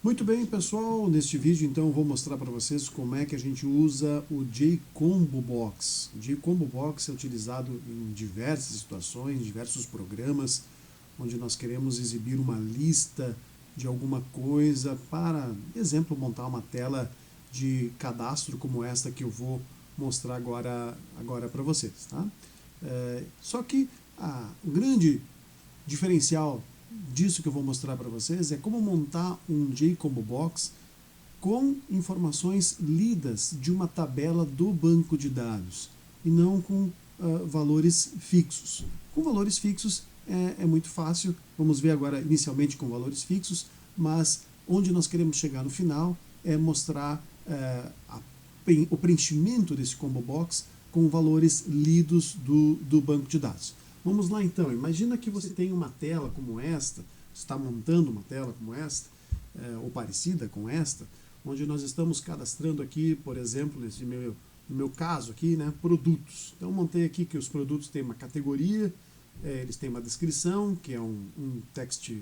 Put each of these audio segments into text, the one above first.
Muito bem, pessoal, neste vídeo então eu vou mostrar para vocês como é que a gente usa o JCombo Box. O JCombo Box é utilizado em diversas situações, diversos programas, onde nós queremos exibir uma lista de alguma coisa para, exemplo, montar uma tela de cadastro como esta que eu vou mostrar agora para vocês. Tá? Só que o grande diferencial disso que eu vou mostrar para vocês é como montar um JCombo Box com informações lidas de uma tabela do banco de dados e não com valores fixos. Com valores fixos é muito fácil, vamos ver agora inicialmente com valores fixos, mas onde nós queremos chegar no final é mostrar o preenchimento desse combo box com valores lidos do banco de dados. Vamos lá então, imagina que você tem uma tela como esta, está montando uma tela como esta, ou parecida com esta, onde nós estamos cadastrando aqui, por exemplo, no meu caso aqui, né, produtos. Então montei aqui que os produtos têm uma categoria, eles têm uma descrição, que é um text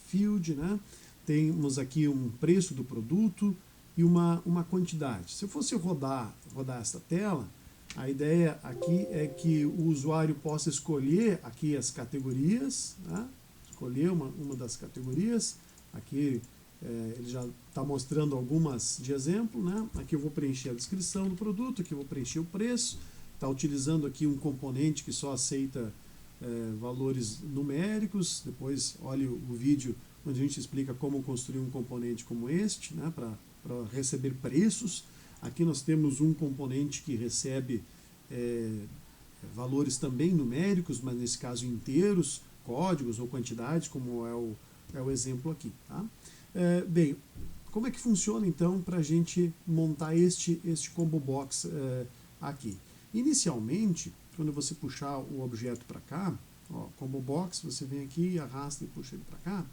field, né? Temos aqui um preço do produto e uma quantidade. Se eu fosse rodar essa tela, a ideia aqui é que o usuário possa escolher aqui as categorias, né? Escolher uma das categorias. Aqui ele já está mostrando algumas de exemplo, né? Aqui eu vou preencher a descrição do produto, aqui eu vou preencher o preço. Está utilizando aqui um componente que só aceita valores numéricos. Depois olhe o vídeo onde a gente explica como construir um componente como este, né? Para receber preços. Aqui nós temos um componente que recebe valores também numéricos, mas nesse caso inteiros, códigos ou quantidades, como é o exemplo aqui. Tá? Bem, como é que funciona então para a gente montar este combo box aqui? Inicialmente, quando você puxar o objeto para cá, ó, combo box, você vem aqui, arrasta e puxa ele para cá.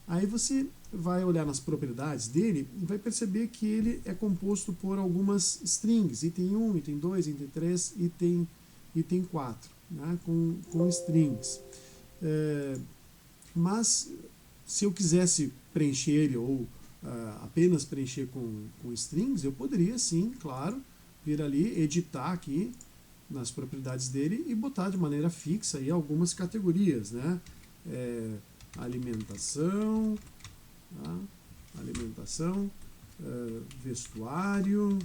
Aí você vai olhar nas propriedades dele e vai perceber que ele é composto por algumas strings, item 1, item 2, item 3, item 4, né, com strings. Mas se eu quisesse preencher ele ou apenas preencher com strings, eu poderia sim, claro, vir ali, editar aqui nas propriedades dele e botar de maneira fixa aí algumas categorias, né? Alimentação, tá? Alimentação, vestuário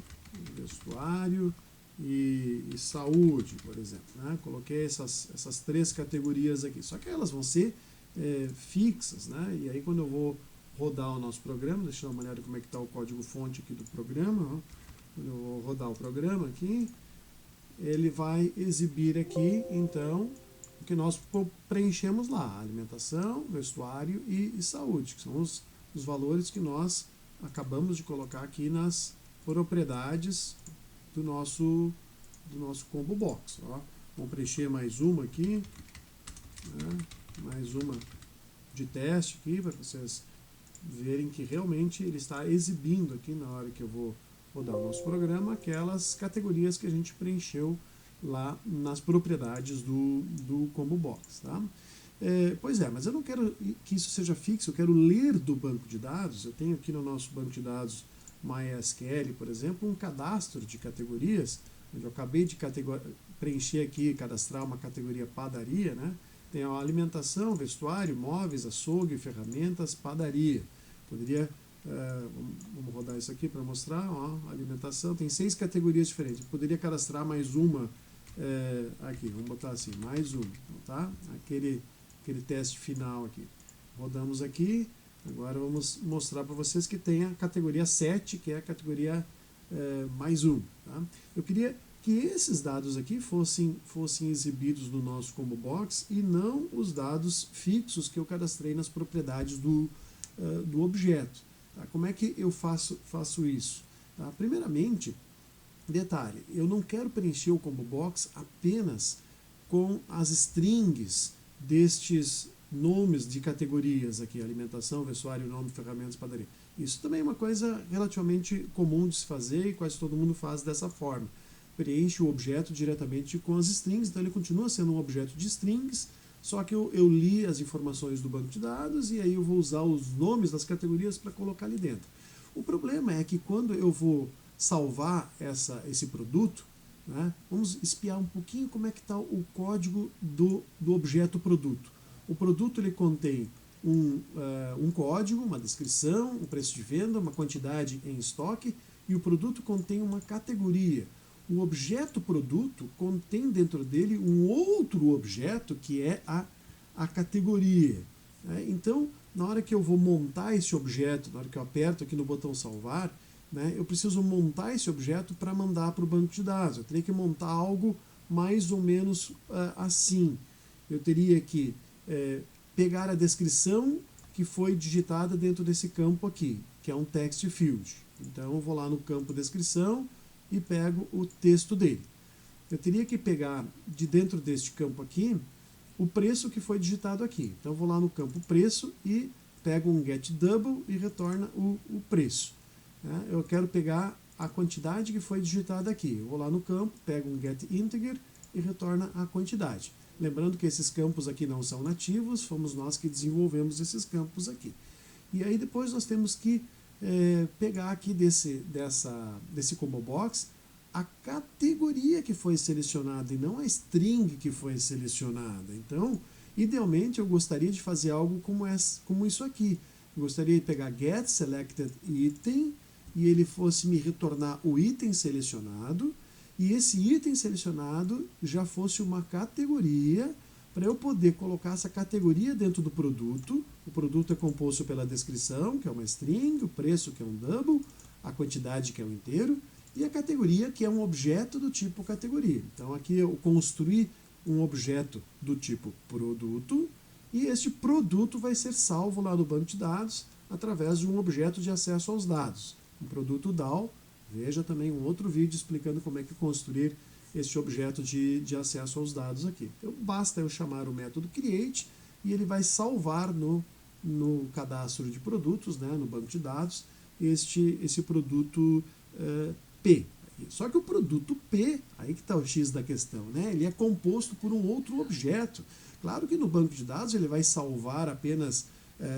e saúde, por exemplo. Né? Coloquei essas três categorias aqui, só que elas vão ser fixas, né? E aí quando eu vou rodar o nosso programa, deixa eu dar uma olhada como é que está o código fonte aqui do programa, ó. Quando eu vou rodar o programa aqui, ele vai exibir aqui, então, o que nós preenchemos lá, alimentação, vestuário e saúde, que são os valores que nós acabamos de colocar aqui nas propriedades do nosso combo box. Ó. Vamos preencher mais uma aqui, né? Mais uma de teste aqui, para vocês verem que realmente ele está exibindo aqui, na hora que eu vou rodar o nosso programa, aquelas categorias que a gente preencheu lá nas propriedades do combo box. Tá? Pois é, mas eu não quero que isso seja fixo, eu quero ler do banco de dados. Eu tenho aqui no nosso banco de dados MySQL, por exemplo, um cadastro de categorias, onde eu acabei de preencher aqui, cadastrar uma categoria padaria, né? Tem a alimentação, vestuário, móveis, açougue, ferramentas, padaria. Poderia, vamos rodar isso aqui para mostrar, ó, alimentação, tem 6 categorias diferentes. Poderia cadastrar mais uma aqui, vamos botar assim, mais uma, tá? Aquele teste final aqui. Rodamos aqui, agora vamos mostrar para vocês que tem a categoria 7, que é a categoria mais um. Tá? Eu queria que esses dados aqui fossem exibidos no nosso combo box e não os dados fixos que eu cadastrei nas propriedades do objeto. Tá? Como é que eu faço isso? Tá? Primeiramente, detalhe, eu não quero preencher o combo box apenas com as strings destes nomes de categorias aqui, alimentação, vestuário, nome, ferramentas, padaria. Isso também é uma coisa relativamente comum de se fazer e quase todo mundo faz dessa forma. Preenche o objeto diretamente com as strings, então ele continua sendo um objeto de strings, só que eu li as informações do banco de dados e aí eu vou usar os nomes das categorias para colocar ali dentro. O problema é que quando eu vou salvar esse produto, né, vamos espiar um pouquinho como é que está o código do objeto produto. O produto ele contém um código, uma descrição, um preço de venda, uma quantidade em estoque, e o produto contém uma categoria. O objeto produto contém dentro dele um outro objeto que é a categoria. Né? Então, na hora que eu vou montar esse objeto, na hora que eu aperto aqui no botão salvar, né, eu preciso montar esse objeto para mandar para o banco de dados. Eu teria que montar algo mais ou menos assim. Eu teria que pegar a descrição que foi digitada dentro desse campo aqui, que é um text field. Então eu vou lá no campo descrição e pego o texto dele. Eu teria que pegar de dentro deste campo aqui o preço que foi digitado aqui. Então eu vou lá no campo preço e pego um get double e retorna o preço. Eu quero pegar a quantidade que foi digitada aqui. Eu vou lá no campo, pego um get integer e retorna a quantidade. Lembrando que esses campos aqui não são nativos, fomos nós que desenvolvemos esses campos aqui. E aí depois nós temos que pegar aqui desse combo box a categoria que foi selecionada e não a string que foi selecionada. Então, idealmente eu gostaria de fazer algo como isso aqui. Eu gostaria de pegar get selected item e ele fosse me retornar o item selecionado, e esse item selecionado já fosse uma categoria para eu poder colocar essa categoria dentro do produto. O produto é composto pela descrição, que é uma string, o preço, que é um double, a quantidade, que é um inteiro, e a categoria, que é um objeto do tipo categoria. Então aqui eu construí um objeto do tipo produto, e este produto vai ser salvo lá no banco de dados através de um objeto de acesso aos dados. Um produto DAO. Veja também um outro vídeo explicando como é que construir este objeto de acesso aos dados aqui. Então basta eu chamar o método create e ele vai salvar no cadastro de produtos, né, no banco de dados, esse produto P. Só que o produto P, aí que está o X da questão, né, ele é composto por um outro objeto. Claro que no banco de dados ele vai salvar apenas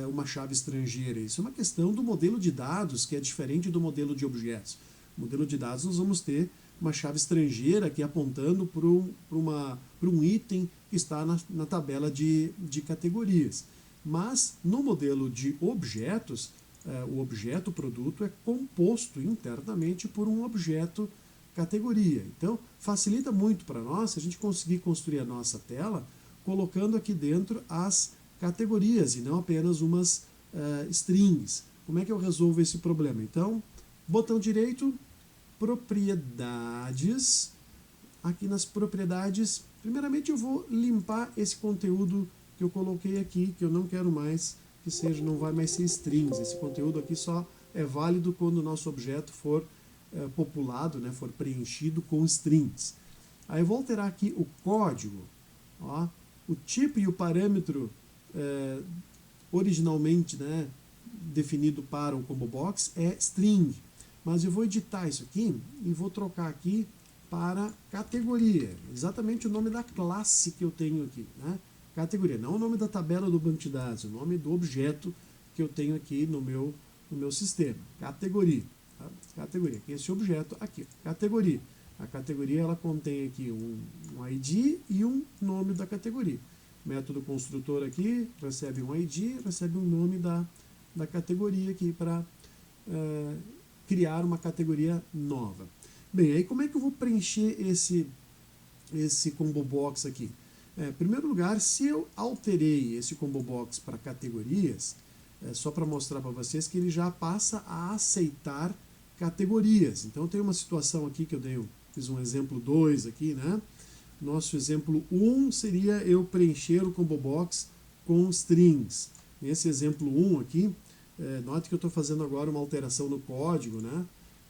uma chave estrangeira. Isso é uma questão do modelo de dados, que é diferente do modelo de objetos. No modelo de dados nós vamos ter uma chave estrangeira aqui apontando para um item que está na tabela de categorias. Mas no modelo de objetos, o objeto produto é composto internamente por um objeto categoria. Então facilita muito para nós se a gente conseguir construir a nossa tela colocando aqui dentro as categorias e não apenas umas strings. Como é que eu resolvo esse problema? Então, botão direito, propriedades. Aqui nas propriedades, primeiramente eu vou limpar esse conteúdo que eu coloquei aqui, que eu não quero mais que seja, não vai mais ser strings. Esse conteúdo aqui só é válido quando o nosso objeto for populado, né, for preenchido com strings. Aí eu vou alterar aqui o código. Ó, o tipo e o parâmetro originalmente, né, definido para o combo box é string. Mas eu vou editar isso aqui e vou trocar aqui para categoria. Exatamente o nome da classe que eu tenho aqui, né? Categoria, não o nome da tabela do banco de dados, o nome do objeto que eu tenho aqui no meu sistema. Categoria. Tá? Categoria, esse objeto aqui. Categoria. A categoria ela contém aqui um ID e um nome da categoria. Método construtor aqui recebe um ID, recebe um nome da categoria aqui para criar uma categoria nova. Bem, aí como é que eu vou preencher esse combo box aqui? Em primeiro lugar, se eu alterei esse combo box para categorias, só para mostrar para vocês que ele já passa a aceitar categorias. Então tem uma situação aqui que fiz um exemplo 2 aqui, né? Nosso exemplo 1 seria eu preencher o combo box com strings. Nesse exemplo 1 aqui, note que eu estou fazendo agora uma alteração no código, né?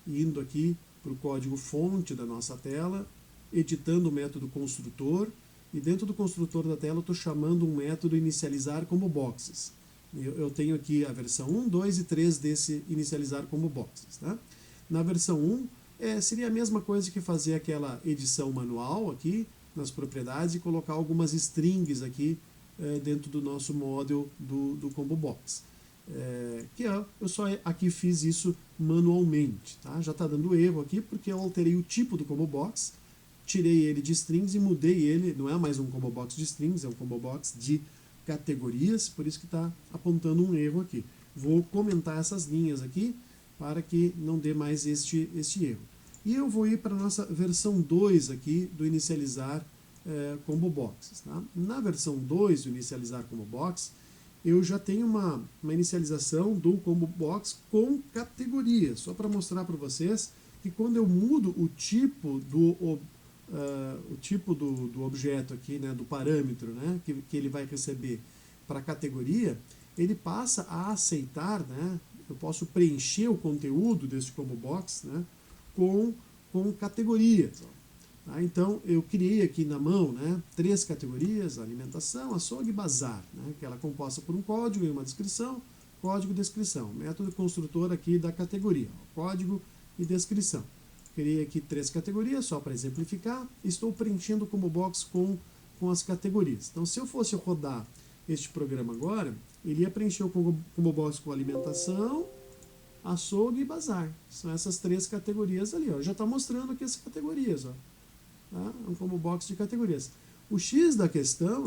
Indo aqui para o código fonte da nossa tela, editando o método construtor, e dentro do construtor da tela eu estou chamando um método inicializar combo boxes. Eu tenho aqui a versão 1, 2 e 3 desse inicializar combo boxes. Né? Na versão 1, seria a mesma coisa que fazer aquela edição manual aqui nas propriedades e colocar algumas strings aqui dentro do nosso model do Combo Box. Eu só aqui fiz isso manualmente, tá? Já está dando erro aqui porque eu alterei o tipo do Combo Box, tirei ele de strings e mudei ele, não é mais um Combo Box de strings, é um Combo Box de categorias, por isso que está apontando um erro aqui. Vou comentar essas linhas aqui para que não dê mais este erro. E eu vou ir para a nossa versão 2 aqui do inicializar Combo Boxes. Tá? Na versão 2 do inicializar Combo Box, eu já tenho uma inicialização do Combo Box com categorias, só para mostrar para vocês que quando eu mudo o tipo do objeto aqui, né, do parâmetro, né, que ele vai receber para a categoria, ele passa a aceitar, né, eu posso preencher o conteúdo desse Combo Box, né, com categorias. Tá? Então, eu criei aqui na mão, né, 3 categorias: alimentação, açougue e bazar, né, que ela é composta por um código e uma descrição, código e descrição. Método construtor aqui da categoria, código e descrição. Criei aqui 3 categorias, só para exemplificar. Estou preenchendo o Combo Box com as categorias. Então, se eu fosse rodar este programa agora, ele ia preencher o Combo Box com alimentação, açougue e bazar. São essas 3 categorias ali. Ó. Já está mostrando aqui as categorias. Ó. Tá? É um Combo Box de categorias. O X da questão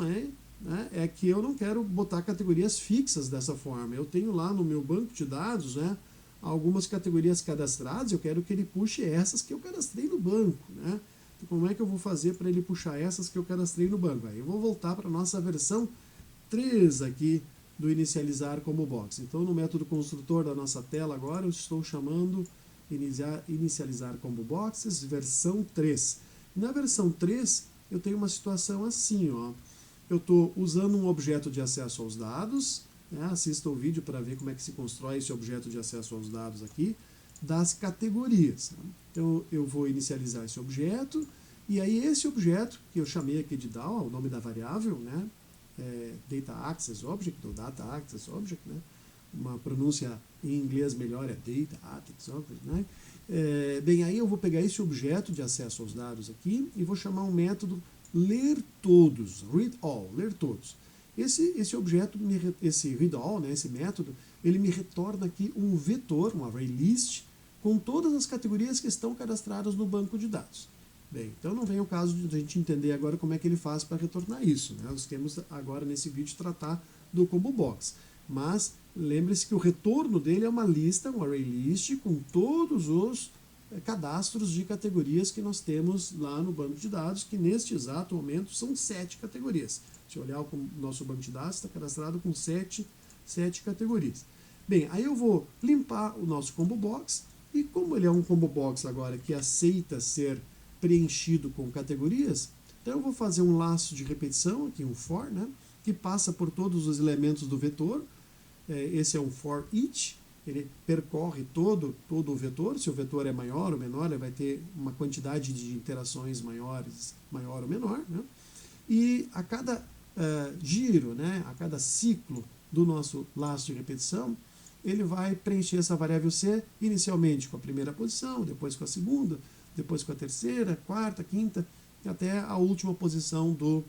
é que eu não quero botar categorias fixas dessa forma. Eu tenho lá no meu banco de dados, né, algumas categorias cadastradas, eu quero que ele puxe essas que eu cadastrei no banco. Né? Então, como é que eu vou fazer para ele puxar essas que eu cadastrei no banco? Aí eu vou voltar para a nossa versão 3 aqui do inicializar Combo Box. Então, no método construtor da nossa tela agora, eu estou chamando inicializar Combo Boxes, versão 3. Na versão 3, eu tenho uma situação assim, ó. Eu estou usando um objeto de acesso aos dados, né? Assista o vídeo para ver como é que se constrói esse objeto de acesso aos dados aqui, das categorias. Né? Então, eu vou inicializar esse objeto, e aí esse objeto, que eu chamei aqui de DAO, o nome da variável, né? Data Access Object, ou Data Access Object, né? Uma pronúncia em inglês melhor é Data Access Object, né? Bem, aí eu vou pegar esse objeto de acesso aos dados aqui e vou chamar um método ler todos, read all, ler todos. Esse objeto, esse read all, né, esse método, ele me retorna aqui um vetor, um array list, com todas as categorias que estão cadastradas no banco de dados. Bem, então não vem o caso de a gente entender agora como é que ele faz para retornar isso. Né? Nós temos agora nesse vídeo tratar do Combo Box. Mas lembre-se que o retorno dele é uma lista, um array list, com todos os cadastros de categorias que nós temos lá no banco de dados, que neste exato momento são 7 categorias. Se olhar o nosso banco de dados, está cadastrado com 7 categorias. Bem, aí eu vou limpar o nosso Combo Box, e como ele é um Combo Box agora que aceita ser preenchido com categorias, então eu vou fazer um laço de repetição, aqui um for, né, que passa por todos os elementos do vetor. Esse é um for each, ele percorre todo o vetor. Se o vetor é maior ou menor, ele vai ter uma quantidade de interações maior ou menor. Né? E a cada giro, né, a cada ciclo do nosso laço de repetição, ele vai preencher essa variável C inicialmente com a primeira posição, depois com a segunda, depois com a terceira, quarta, quinta, até a última posição do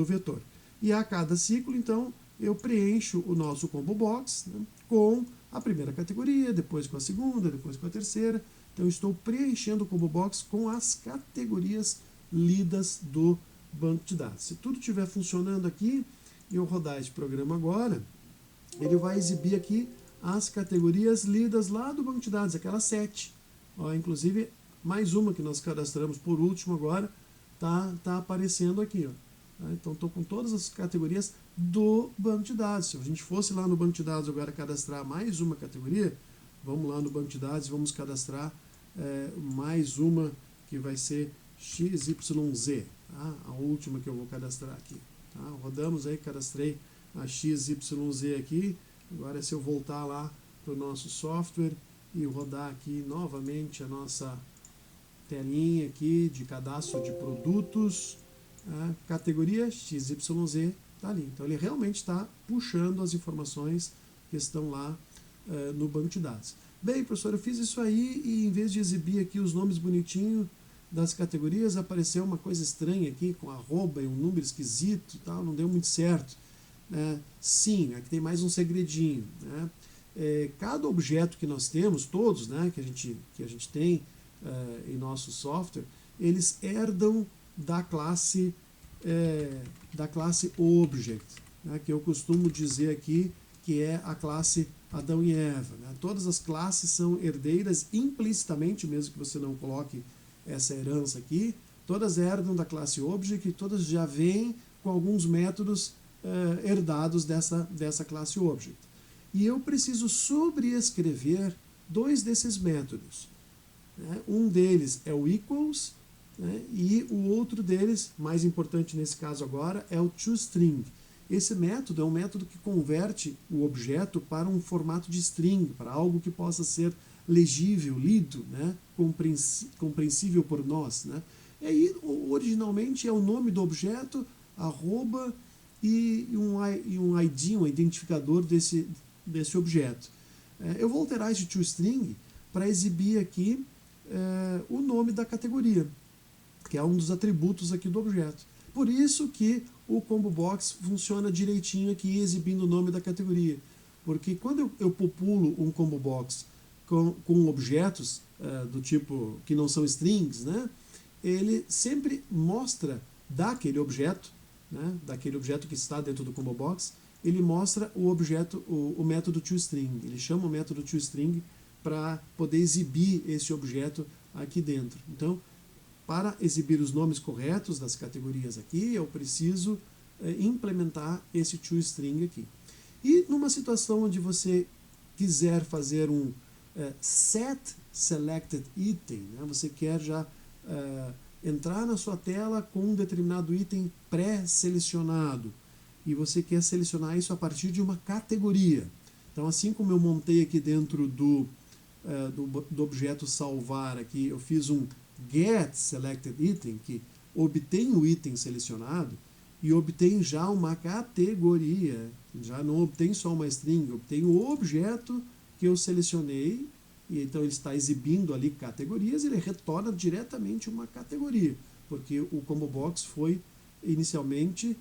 vetor. E a cada ciclo, então, eu preencho o nosso Combo Box, né, com a primeira categoria, depois com a segunda, depois com a terceira. Então, eu estou preenchendo o Combo Box com as categorias lidas do banco de dados. Se tudo estiver funcionando aqui, e eu rodar esse programa agora, ele vai exibir aqui as categorias lidas lá do banco de dados, aquelas 7. Ó, inclusive, mais uma que nós cadastramos por último agora, tá aparecendo aqui. Ó. Tá? Então, estou com todas as categorias do banco de dados. Se a gente fosse lá no banco de dados agora cadastrar mais uma categoria, vamos lá no banco de dados e vamos cadastrar mais uma que vai ser XYZ, tá? A última que eu vou cadastrar aqui. Tá? Rodamos aí, cadastrei a XYZ aqui. Agora, se eu voltar lá para o nosso software e rodar aqui novamente a nossa telinha aqui de cadastro de produtos, a categoria XYZ está ali. Então, ele realmente está puxando as informações que estão lá no banco de dados. Bem, professor, eu fiz isso aí e em vez de exibir aqui os nomes bonitinhos das categorias, apareceu uma coisa estranha aqui, com arroba e um número esquisito, tal, não deu muito certo. Sim, aqui tem mais um segredinho. Né? Cada objeto que nós temos, todos, né, que a gente tem em nosso software, eles herdam da classe Object, né, que eu costumo dizer aqui que é a classe Adão e Eva. Né? Todas as classes são herdeiras implicitamente, mesmo que você não coloque essa herança aqui, todas herdam da classe Object e todas já vêm com alguns métodos herdados dessa classe Object. E eu preciso sobreescrever dois desses métodos. Né? Um deles é o equals, né? E o outro deles, mais importante nesse caso agora, é o toString. Esse método é um método que converte o objeto para um formato de string, para algo que possa ser legível, lido, né? Compreensível por nós. Né? E aí, originalmente, é o nome do objeto, arroba, e um ID, um identificador desse objeto. Eu vou alterar esse toString para exibir aqui o nome da categoria, que é um dos atributos aqui do objeto. Por isso que o Combo Box funciona direitinho aqui, exibindo o nome da categoria. Porque quando eu populo um Combo Box com objetos do tipo que não são strings, né, ele sempre mostra daquele objeto, né, daquele objeto que está dentro do Combo Box, ele mostra o método toString. Ele chama o método toString para poder exibir esse objeto aqui dentro. Então, para exibir os nomes corretos das categorias aqui, eu preciso implementar esse toString aqui. E numa situação onde você quiser fazer um set selected item, né, você quer já entrar na sua tela com um determinado item pré-selecionado e você quer selecionar isso a partir de uma categoria. Então, assim como eu montei aqui dentro do objeto salvar aqui, eu fiz um get selected item, que obtém o item selecionado e obtém já uma categoria, já não obtém só uma string, obtém o objeto que eu selecionei, e então ele está exibindo ali categorias, ele retorna diretamente uma categoria, porque o Combo Box foi inicialmente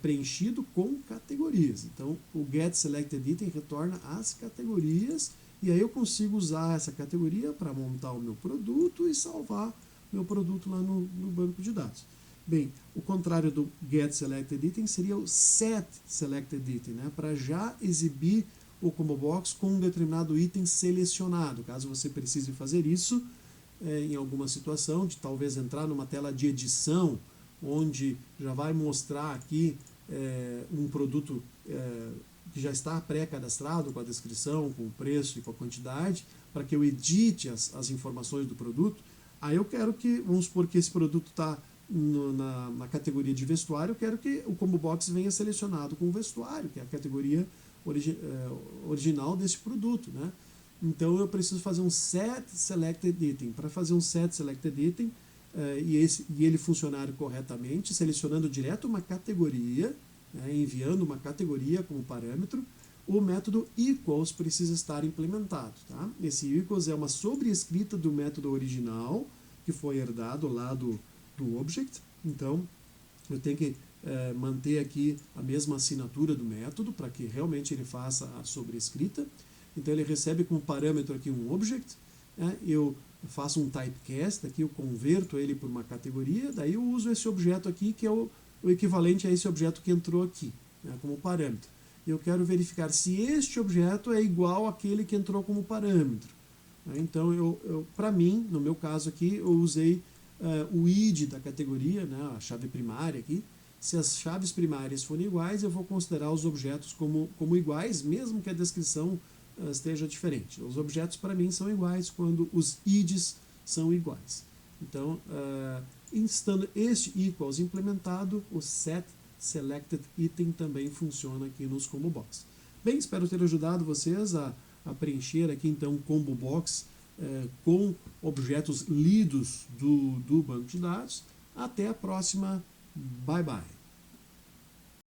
preenchido com categorias. Então o get selected item retorna as categorias, e aí eu consigo usar essa categoria para montar o meu produto e salvar meu produto lá no banco de dados. Bem, o contrário do get selected item seria o set selected item, né, para já exibir o Combo Box com um determinado item selecionado. Caso você precise fazer isso em alguma situação, de talvez entrar numa tela de edição, onde já vai mostrar aqui um produto que já está pré-cadastrado com a descrição, com o preço e com a quantidade, para que eu edite as informações do produto. Aí eu quero que, vamos supor que esse produto está na categoria de vestuário, eu quero que o Combo Box venha selecionado com o vestuário, que é a categoria original desse produto. Né? Então eu preciso fazer um set selected item. Para fazer um set selected item e ele funcionar corretamente, selecionando direto uma categoria, né, enviando uma categoria como parâmetro, o método equals precisa estar implementado. Tá? Esse equals é uma sobreescrita do método original, que foi herdado lá do object. Então, eu tenho que manter aqui a mesma assinatura do método, para que realmente ele faça a sobreescrita. Então, ele recebe como parâmetro aqui um object, né? Eu faço um typecast, aqui eu converto ele por uma categoria, daí eu uso esse objeto aqui, que é o equivalente a esse objeto que entrou aqui, né, como parâmetro. Eu quero verificar se este objeto é igual àquele que entrou como parâmetro. Então, para mim, no meu caso aqui, eu usei o id da categoria, né, a chave primária aqui. Se as chaves primárias forem iguais, eu vou considerar os objetos como iguais, mesmo que a descrição esteja diferente. Os objetos, para mim, são iguais quando os ids são iguais. Então, estando este equals implementado, o set selected item também funciona aqui nos Combo Box. Bem, espero ter ajudado vocês a preencher aqui então um Combo Box com objetos lidos do banco de dados. Até a próxima. Bye bye.